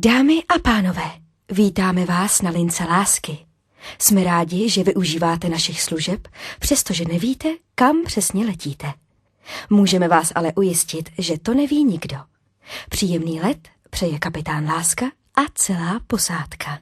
Dámy a pánové, vítáme vás na lince lásky. Jsme rádi, že využíváte našich služeb, přestože nevíte, kam přesně letíte. Můžeme vás ale ujistit, že to neví nikdo. Příjemný let přeje kapitán Láska a celá posádka.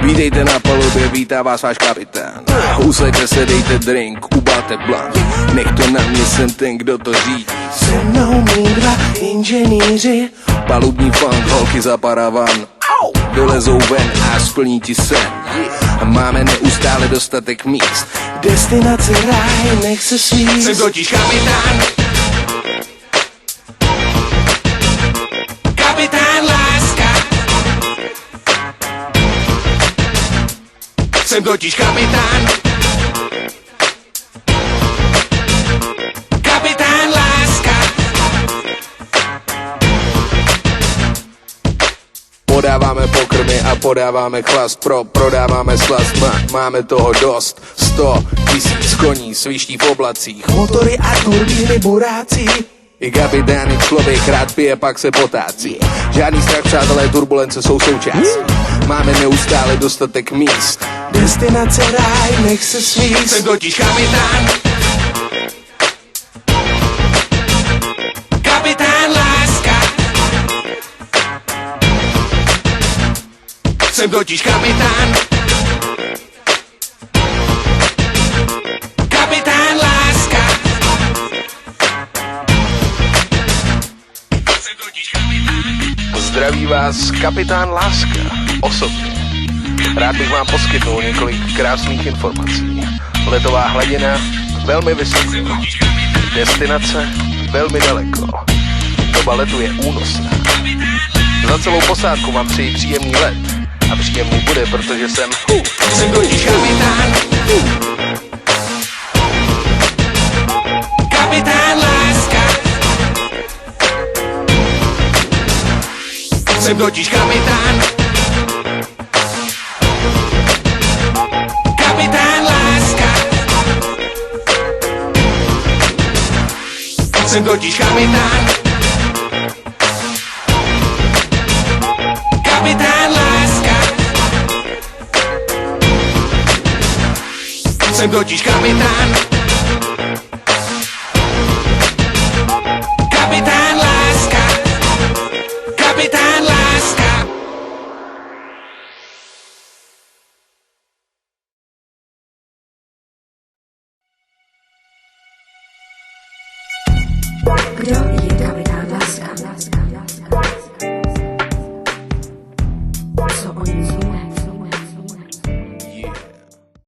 Vítejte na palubě, vítá vás váš kapitán. Usaďte se, dejte drink, ubáte blank. Nech to na mě, jsem ten, kdo to řídí. Se mnou mý dva inženýři. Palubní funk, holky za paravan. Vylezou ven a splní ti sen. Máme neustále dostatek míst. Destinace ráj, nech se svíst. Jsem totiž kapitán. Kapitán Láska. Jsem totiž kapitán. Kapitán Láska. Podáváme pokrmy a podáváme chlast, prodáváme slast, máme toho dost. 100 000 koní sviští v oblacích, Motory a turbíny burácí. i kapitán je člověk, rád pije, pak se potácí. Žádný strach, přátelé, turbulence jsou součástí. Máme neustále dostatek míst. Destinace ráj, nech se svíst. Jsem totiž kapitán. Kapitán Láska. Jsem totiž kapitán. Kapitán Láska. Jsem totiž kapitán. Zdraví vás kapitán Láska osobně. Rád bych vám poskytnul několik krásných informací. Letová hladina velmi vysoko. Destinace velmi daleko. Doba letu je únosná. Za celou posádku vám přeji příjemný let. A příjemný bude, protože jsem totiž kapitán. Kapitán Láska. Jsem totiž kapitán. Kapitán Láska. Jsem totiž kapitán. Kapitán Láska. Jsem totiž kapitán. Kapitán Láska. Kapitán Láska. Kdo